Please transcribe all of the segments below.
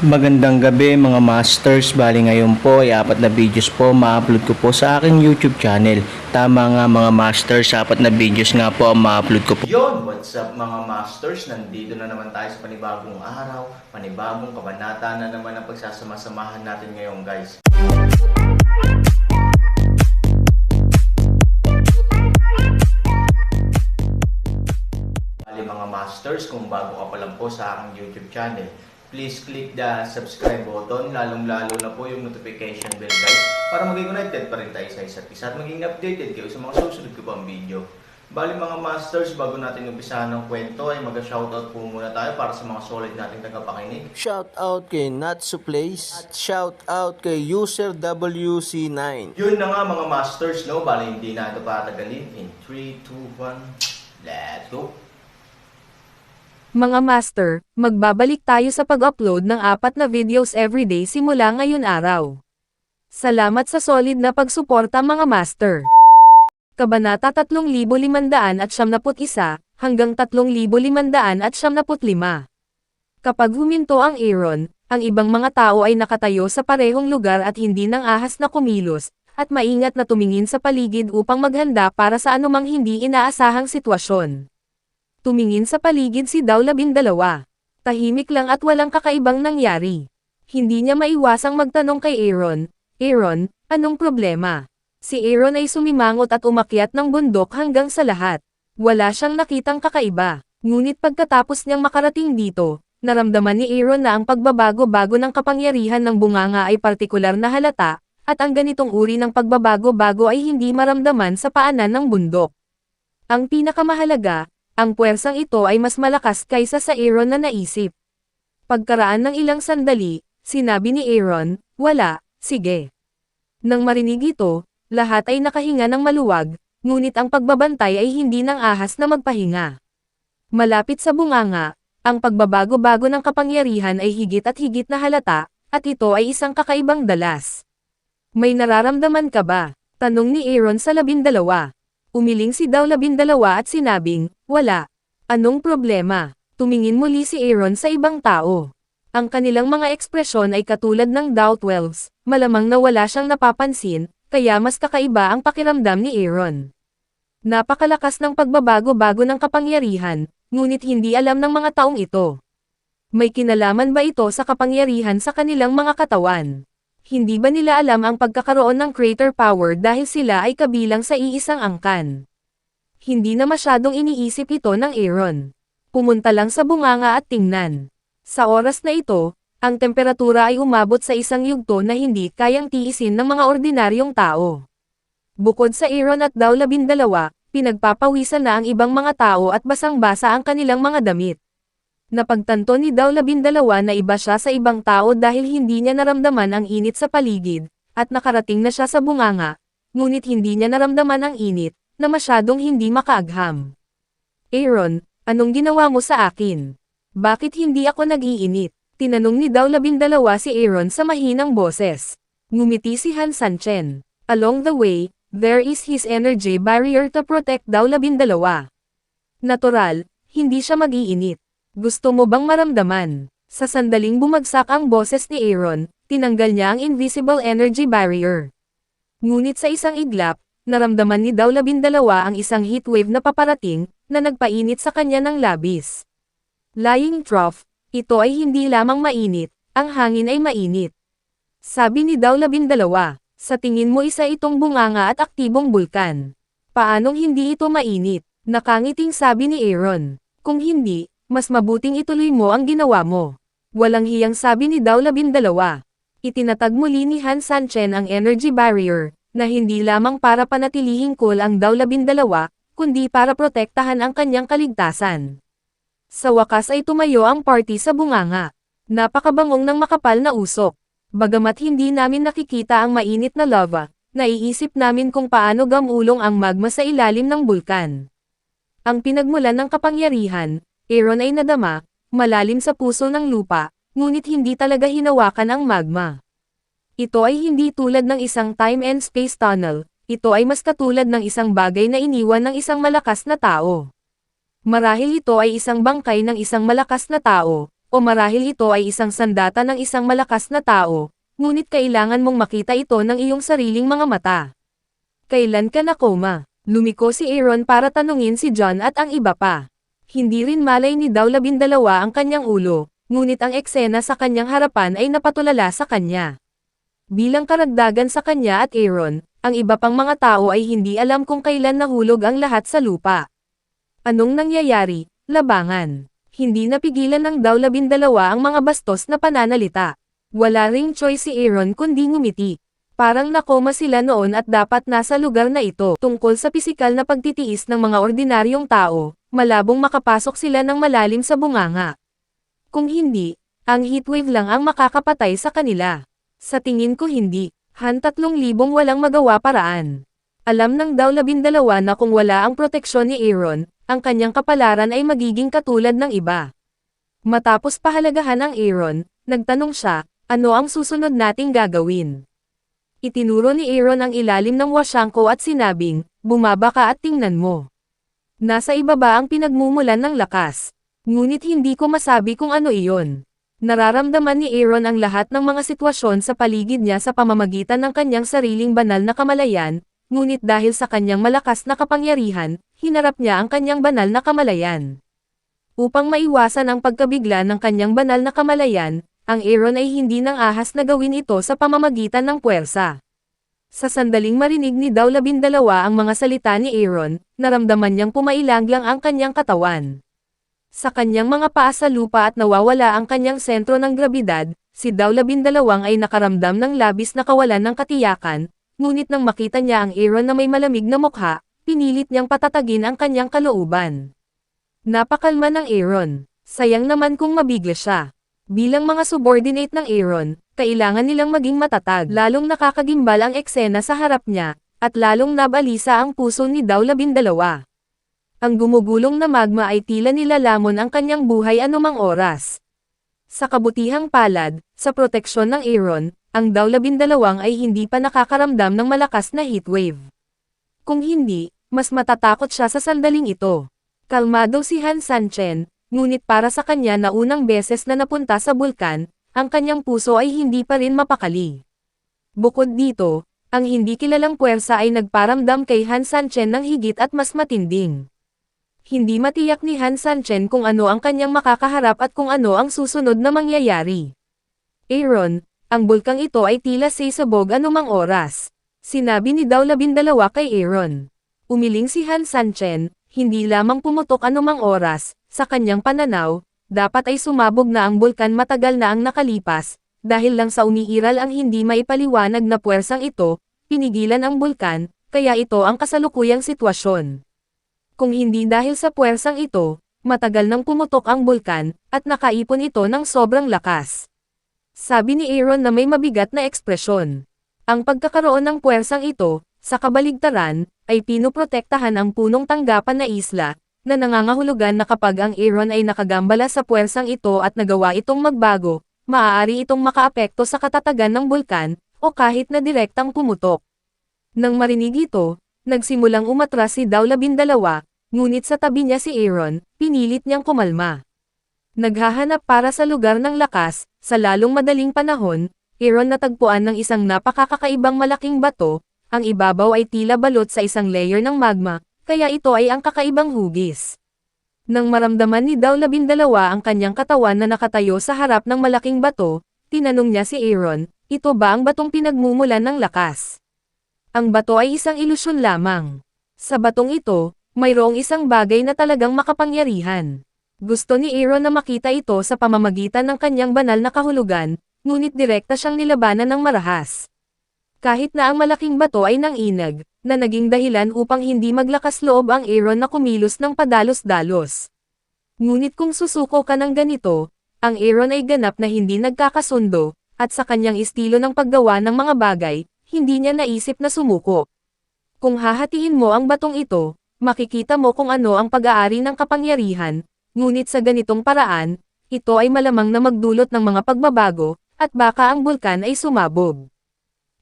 Magandang gabi mga masters, bali ngayon po ay 4 na videos po ma-upload ko po sa aking YouTube channel. Tama nga mga masters, 4 na videos nga po ang ma-upload ko po. Yon, what's up mga masters, nandito na naman tayo sa panibagong araw, panibagong kabanata na naman ang pagsasama-samahan natin ngayon guys. Bali mga masters, kung bago ka pa lang po sa aking YouTube channel, please click the subscribe button, lalong-lalo na po yung notification bell guys, para maging connected pa rin tayo sa isa't isa at maging updated kayo sa mga susunod ko pang video. Bali mga masters, bago natin umpisahan ng kwento ay mag-shoutout po muna tayo para sa mga solid nating tagapakinig. Shoutout kay Natsu Place at shoutout kay User WC9. Yun na nga mga masters, no? Bali hindi na ito patagalin. In 3, 2, 1, let's go! Mga master, magbabalik tayo sa pag-upload ng 4 na videos everyday simula ngayon araw. Salamat sa solid na pagsuporta mga master. Kabanata 3,571 hanggang 3,575. Kapag huminto ang Aaron, ang ibang mga tao ay nakatayo sa parehong lugar at hindi nang ahas na kumilos, at maingat na tumingin sa paligid upang maghanda para sa anumang hindi inaasahang sitwasyon. Tumingin sa paligid si Daw 12. Tahimik lang at walang kakaibang nangyari. Hindi niya maiwasang magtanong kay Aaron, "Aaron, anong problema?" Si Aaron ay sumimangot at umakyat ng bundok hanggang sa lahat. Wala siyang nakitang kakaiba. Ngunit pagkatapos niyang makarating dito, naramdaman ni Aaron na ang pagbabago-bago ng kapangyarihan ng bunganga ay partikular na halata, at ang ganitong uri ng pagbabago-bago ay hindi maramdaman sa paanan ng bundok. Ang pinakamahalaga, ang puwersang ito ay mas malakas kaysa sa Aaron na naisip. Pagkaraan ng ilang sandali, sinabi ni Aaron, "Wala, sige." Nang marinig ito, lahat ay nakahinga ng maluwag, ngunit ang pagbabantay ay hindi nang ahas na magpahinga. Malapit sa bunganga, ang pagbabago-bago ng kapangyarihan ay higit at higit na halata, at ito ay isang kakaibang dalas. "May nararamdaman ka ba?" tanong ni Aaron sa 12. Umiling si Daw 12 at sinabing, "Wala." "Anong problema?" Tumingin muli si Aaron sa ibang tao. Ang kanilang mga ekspresyon ay katulad ng Daw 12, malamang na wala siyang napapansin, kaya mas kakaiba ang pakiramdam ni Aaron. Napakalakas ng pagbabago-bago ng kapangyarihan, ngunit hindi alam ng mga taong ito. May kinalaman ba ito sa kapangyarihan sa kanilang mga katawan? Hindi ba nila alam ang pagkakaroon ng creator power dahil sila ay kabilang sa iisang angkan? Hindi na masyadong iniisip ito ng Aaron. Pumunta lang sa bunganga at tingnan. Sa oras na ito, ang temperatura ay umabot sa isang yugto na hindi kayang tiisin ng mga ordinaryong tao. Bukod sa Aaron at Daw 12, pinagpapawisan na ang ibang mga tao at basang-basa ang kanilang mga damit. Napagtanto ni Daw 12 na iba siya sa ibang tao dahil hindi niya naramdaman ang init sa paligid, at nakarating na siya sa bunganga, ngunit hindi niya naramdaman ang init, na masyadong hindi makaagham. "Aaron, anong ginawa mo sa akin? Bakit hindi ako nag-iinit?" tinanong ni Daw 12 si Aaron sa mahinang boses. Ngumiti si Han Sanchen. "Along the way, there is his energy barrier to protect Daw 12. Natural, hindi siya mag-iinit. Gusto mo bang maramdaman?" Sa sandaling bumagsak ang boses ni Aaron, tinanggal niya ang invisible energy barrier. Ngunit sa isang iglap, naramdaman ni Daw 12 ang isang heatwave na paparating, na nagpainit sa kanya ng labis. "Lying trough, ito ay hindi lamang mainit, ang hangin ay mainit." Sabi ni Daw 12, "Sa tingin mo isa itong bunganga at aktibong bulkan. Paanong hindi ito mainit?" Nakangiting sabi ni Aaron. "Kung hindi, mas mabuting ituloy mo ang ginawa mo." Walang hiyang sabi ni Daw 12. Itinatag muli ni Han Sanchen ang energy barrier, na hindi lamang para panatilihing cool ang Daw 12, kundi para protektahan ang kanyang kaligtasan. Sa wakas ay tumayo ang party sa bunganga. Napakabangong ng makapal na usok. Bagamat hindi namin nakikita ang mainit na lava, naiisip namin kung paano gamulong ang magma sa ilalim ng bulkan. Ang pinagmulan ng kapangyarihan, Aaron ay nadama, malalim sa puso ng lupa, ngunit hindi talaga hinawakan ang magma. Ito ay hindi tulad ng isang time and space tunnel, ito ay mas katulad ng isang bagay na iniwan ng isang malakas na tao. Marahil ito ay isang bangkay ng isang malakas na tao, o marahil ito ay isang sandata ng isang malakas na tao, ngunit kailangan mong makita ito ng iyong sariling mga mata. Kailan ka nakoma? Lumiko si Aaron para tanungin si John at ang iba pa. Hindi rin malay ni Daw 12 ang kanyang ulo, ngunit ang eksena sa kanyang harapan ay napatulala sa kanya. Bilang karagdagan sa kanya at Aaron, ang iba pang mga tao ay hindi alam kung kailan nahulog ang lahat sa lupa. Anong nangyayari? Labangan. Hindi napigilan ng Daw 12 ang mga bastos na pananalita. Wala ring choice si Aaron kundi ngumiti. Parang nakoma sila noon at dapat nasa lugar na ito. Tungkol sa pisikal na pagtitiis ng mga ordinaryong tao, malabong makapasok sila ng malalim sa bunganga. Kung hindi, ang heatwave lang ang makakapatay sa kanila. Sa tingin ko hindi, Han 3,000 walang magawa paraan. Alam ng Daw 12 na kung wala ang proteksyon ni Aaron, ang kanyang kapalaran ay magiging katulad ng iba. Matapos pahalagahan ang Aaron, nagtanong siya, ano ang susunod nating gagawin? Itinuro ni Aaron ang ilalim ng wasyangko at sinabing, bumaba ka at tingnan mo. Nasa ibaba ang pinagmumulan ng lakas. Ngunit hindi ko masabi kung ano iyon. Nararamdaman ni Aaron ang lahat ng mga sitwasyon sa paligid niya sa pamamagitan ng kanyang sariling banal na kamalayan, ngunit dahil sa kanyang malakas na kapangyarihan, hinarap niya ang kanyang banal na kamalayan. Upang maiwasan ang pagkabigla ng kanyang banal na kamalayan, ang Aaron ay hindi nang ahas na gawin ito sa pamamagitan ng puwersa. Sa sandaling marinig ni Daw 12 ang mga salita ni Aaron, naramdaman niyang pumailanglang ang kanyang katawan. Sa kanyang mga paa sa lupa at nawawala ang kanyang sentro ng grabidad, si Daw 12 ay nakaramdam ng labis na kawalan ng katiyakan, ngunit nang makita niya ang Aaron na may malamig na mukha, pinilit niyang patatagin ang kanyang kalooban. Napakalma ng Aaron. Sayang naman kung mabigla siya. Bilang mga subordinate ng Aaron, kailangan nilang maging matatag. Lalong nakakagimbal ang eksena sa harap niya, at lalong nabalisa ang puso ni Daw 12. Ang gumugulong na magma ay tila nilalamon ang kanyang buhay anumang oras. Sa kabutihang palad, sa proteksyon ng Aaron, ang Daw 12 ay hindi pa nakakaramdam ng malakas na heatwave. Kung hindi, mas matatakot siya sa sandaling ito. Kalmado si Han Sanchen, ngunit para sa kanya na unang beses na napunta sa bulkan, ang kanyang puso ay hindi pa rin mapakali. Bukod dito, ang hindi kilalang puwersa ay nagparamdam kay Han Sanchen ng higit at mas matinding. Hindi matiyak ni Han Sanchen kung ano ang kanyang makakaharap at kung ano ang susunod na mangyayari. Aaron, ang bulkang ito ay tila sisabog anumang oras. Sinabi ni Daw 12 kay Aaron. Umiling si Han Sanchen, hindi lamang pumutok anumang oras, sa kanyang pananaw, dapat ay sumabog na ang bulkan matagal na ang nakalipas, dahil lang sa umiiral ang hindi maipaliwanag na puwersang ito, pinigilan ang bulkan, kaya ito ang kasalukuyang sitwasyon. Kung hindi dahil sa puwersang ito, matagal nang pumutok ang bulkan, at nakaipon ito ng sobrang lakas. Sabi ni Aaron na may mabigat na ekspresyon. Ang pagkakaroon ng puwersang ito, sa kabaligtaran, ay pinoprotektahan ang punong tanggapan na isla, na nangangahulugan na kapag ang Aaron ay nakagambala sa puwersang ito at nagawa itong magbago, maaari itong makaapekto sa katatagan ng bulkan, o kahit na direktang pumutok. Nang marinig ito, nagsimulang umatras si Daw 12, ngunit sa tabi niya si Aaron, pinilit niyang kumalma. Naghahanap para sa lugar ng lakas, sa lalong madaling panahon, Aaron natagpuan ng isang napakakakaibang malaking bato, ang ibabaw ay tila balot sa isang layer ng magma, kaya ito ay ang kakaibang hugis. Nang maramdaman ni Daw 12 ang kanyang katawan na nakatayo sa harap ng malaking bato, tinanong niya si Aaron, ito ba ang batong pinagmumulan ng lakas? Ang bato ay isang ilusyon lamang. Sa batong ito, mayroong isang bagay na talagang makapangyarihan. Gusto ni Aaron na makita ito sa pamamagitan ng kanyang banal na kahulugan, ngunit direkta siyang nilabanan ng marahas. Kahit na ang malaking bato ay nanginag, na naging dahilan upang hindi maglakas loob ang Aaron na kumilos ng padalos-dalos. Ngunit kung susuko ka ng ganito, ang Aaron ay ganap na hindi nagkakasundo, at sa kanyang estilo ng paggawa ng mga bagay, hindi niya naisip na sumuko. Kung hahatiin mo ang batong ito, makikita mo kung ano ang pag-aari ng kapangyarihan, ngunit sa ganitong paraan, ito ay malamang na magdulot ng mga pagbabago, at baka ang bulkan ay sumabog.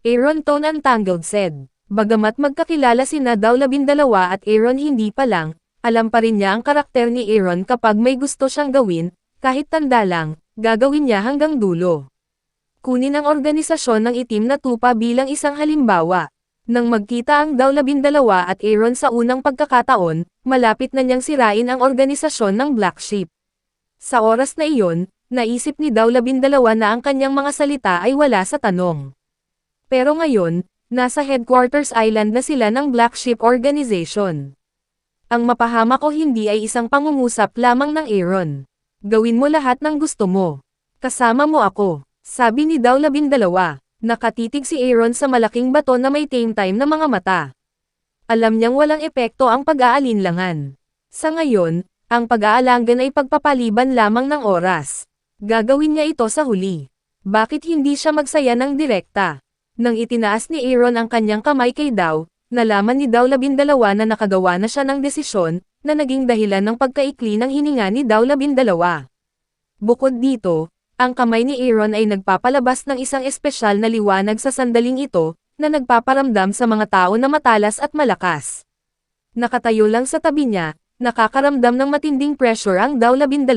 Aaron Tone Untangled said. Bagamat magkakilala sina Daw 12 at Aaron hindi pa lang, alam pa rin niya ang karakter ni Aaron kapag may gusto siyang gawin, kahit tanda lang, gagawin niya hanggang dulo. Kunin ang organisasyon ng itim na tupa bilang isang halimbawa. Nang magkita ang Daw-12 at Aaron sa unang pagkakataon, malapit na niyang sirain ang organisasyon ng Black Sheep. Sa oras na iyon, naisip ni Daw-12 na ang kanyang mga salita ay wala sa tanong. Pero ngayon, nasa Headquarters Island na sila ng Black Sheep Organization. Ang mapahamak o hindi ay isang pangungusap lamang ng Aaron. Gawin mo lahat ng gusto mo. Kasama mo ako, sabi ni Daw-12. Nakatitig si Aaron sa malaking bato na may time na mga mata. Alam niyang walang epekto ang pag-aalinlangan. Sa ngayon, ang pag-aalangan ay pagpapaliban lamang ng oras. Gagawin niya ito sa huli. Bakit hindi siya magsaya ng direkta? Nang itinaas ni Aaron ang kanyang kamay kay Daw, nalaman ni Daw-12 na nakagawa na siya ng desisyon, na naging dahilan ng pagkaikli ng hininga ni Daw-12. Bukod dito, ang kamay ni Aaron ay nagpapalabas ng isang espesyal na liwanag sa sandaling ito, na nagpaparamdam sa mga tao na matalas at malakas. Nakatayo lang sa tabi niya, nakakaramdam ng matinding pressure ang Daw-12.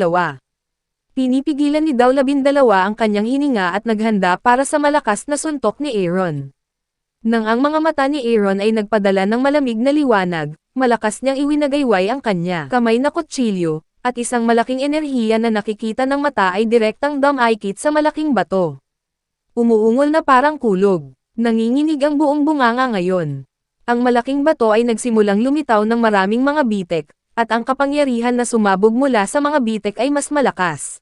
Pinipigilan ni Daw-12 ang kanyang hininga at naghanda para sa malakas na suntok ni Aaron. Nang ang mga mata ni Aaron ay nagpadala ng malamig na liwanag, malakas niyang iwinagayway ang kanya kamay na kutsilyo, at isang malaking enerhiya na nakikita ng mata ay direktang dumikit sa malaking bato. Umuungol na parang kulog. Nanginginig ang buong bunganga ngayon. Ang malaking bato ay nagsimulang lumitaw ng maraming mga bitek, at ang kapangyarihan na sumabog mula sa mga bitek ay mas malakas.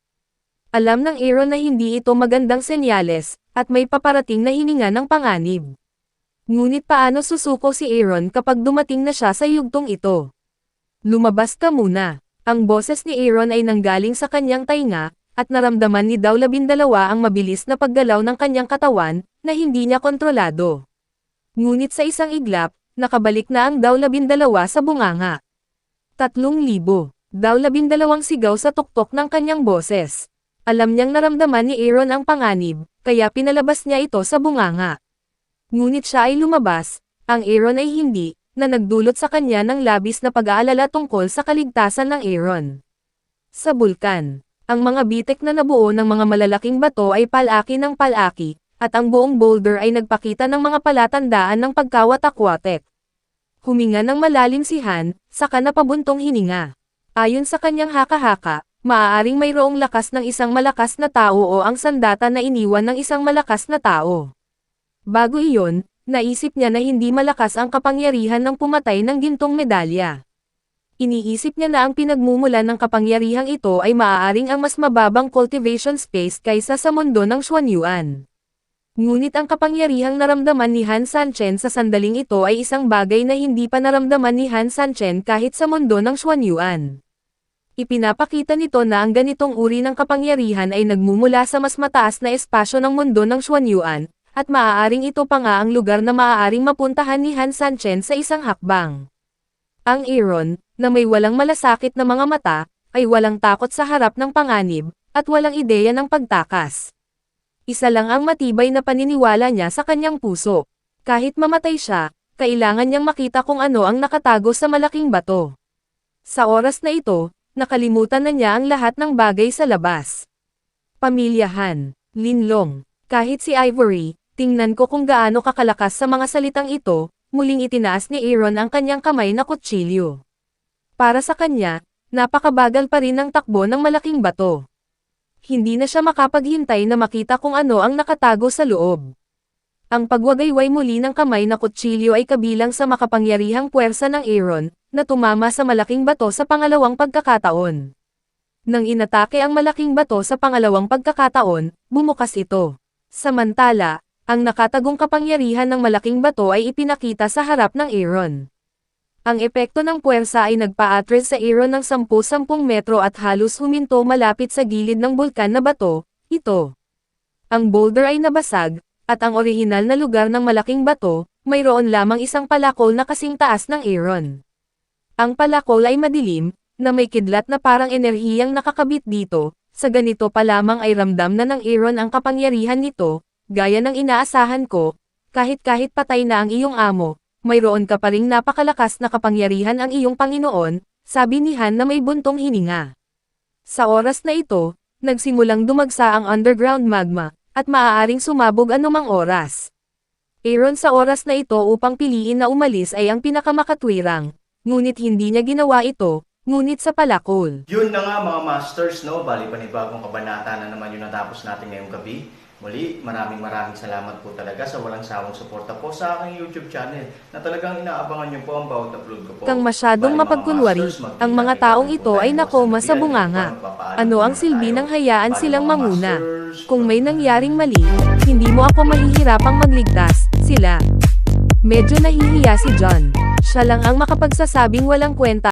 Alam ng Aaron na hindi ito magandang senyales, at may paparating na hininga ng panganib. Ngunit paano susuko si Aaron kapag dumating na siya sa yugtong ito? Lumabas ka muna. Ang boses ni Aaron ay nanggaling sa kanyang tainga, at naramdaman ni Daw-12 ang mabilis na paggalaw ng kanyang katawan, na hindi niya kontrolado. Ngunit sa isang iglap, nakabalik na ang Daw-12 sa bunganga. 3,000. Daw-12 sigaw sa tuktok ng kanyang boses. Alam niyang naramdaman ni Aaron ang panganib, kaya pinalabas niya ito sa bunganga. Ngunit siya ay lumabas, ang Aaron ay hindi, na nagdulot sa kanya ng labis na pag-aalala tungkol sa kaligtasan ng Aaron. Sa bulkan, ang mga bitek na nabuo ng mga malalaking bato ay palaki ng palaki, at ang buong boulder ay nagpakita ng mga palatandaan ng pagkawatak-watek. Huminga ng malalim si Han, saka napabuntong hininga. Ayon sa kanyang haka-haka, maaaring mayroong lakas ng isang malakas na tao o ang sandata na iniwan ng isang malakas na tao. Bago iyon, naisip niya na hindi malakas ang kapangyarihan ng pumatay ng gintong medalya. Iniisip niya na ang pinagmumulan ng kapangyarihang ito ay maaaring ang mas mababang cultivation space kaysa sa mundo ng Xuanyuan. Ngunit ang kapangyarihang naramdaman ni Han Sanchen sa sandaling ito ay isang bagay na hindi pa naramdaman ni Han Sanchen kahit sa mundo ng Xuanyuan. Ipinapakita nito na ang ganitong uri ng kapangyarihan ay nagmumula sa mas mataas na espasyo ng mundo ng Xuanyuan, at maaaring ito pa nga ang lugar na maaaring mapuntahan ni Han Sanchen sa isang hakbang. Ang Aaron, na may walang malasakit na mga mata, ay walang takot sa harap ng panganib, at walang ideya ng pagtakas. Isa lang ang matibay na paniniwala niya sa kanyang puso. Kahit mamatay siya, kailangan niyang makita kung ano ang nakatago sa malaking bato. Sa oras na ito, nakalimutan na niya ang lahat ng bagay sa labas. Pamilyahan, linlong, kahit si Ivory, tingnan ko kung gaano kakalakas sa mga salitang ito, muling itinaas ni Aaron ang kanyang kamay na kutsilyo. Para sa kanya, napakabagal pa rin ang takbo ng malaking bato. Hindi na siya makapaghintay na makita kung ano ang nakatago sa loob. Ang pagwagayway muli ng kamay na kutsilyo ay kabilang sa makapangyarihang puwersa ng Aaron, na tumama sa malaking bato sa pangalawang pagkakataon. Nang inatake ang malaking bato sa pangalawang pagkakataon, bumukas ito. Samantala, ang nakatagong kapangyarihan ng malaking bato ay ipinakita sa harap ng Aaron. Ang epekto ng puwersa ay nagpa-atras sa Aaron ng 10-10 metro at halos huminto malapit sa gilid ng bulkan na bato, ito. Ang boulder ay nabasag, at ang orihinal na lugar ng malaking bato, mayroon lamang isang palakol na kasing taas ng Aaron. Ang palakol ay madilim, na may kidlat na parang enerhiyang nakakabit dito, sa ganito pa lamang ay ramdam na ng Aaron ang kapangyarihan nito, gaya ng inaasahan ko, kahit patay na ang iyong amo, mayroon ka pa ring napakalakas na kapangyarihan ang iyong Panginoon, sabi ni Han na may buntong hininga. Sa oras na ito, nagsimulang dumagsa ang underground magma, at maaaring sumabog anumang oras. Aaron sa oras na ito upang piliin na umalis ay ang pinakamakatwirang, ngunit hindi niya ginawa ito, ngunit sa palakol. Yun na nga mga masters, no? Bali panibagong kabanata na naman yung natapos natin ngayong gabi. Muli, maraming salamat po talaga sa walang sawang suporta po sa aking YouTube channel na talagang inaabangan niyo po ang bawat upload ko po. Kang masyadong Bali, mga mapagkunwari, masters, ang mga taong ito ay nakoma sa bunganga. Ano ang silbi ng hayaan silang manguna? Kung may nangyaring mali, hindi mo ako mahihirapang magligtas, sila. Medyo nahihiya si John. Siya lang ang makapagsasabing walang kwenta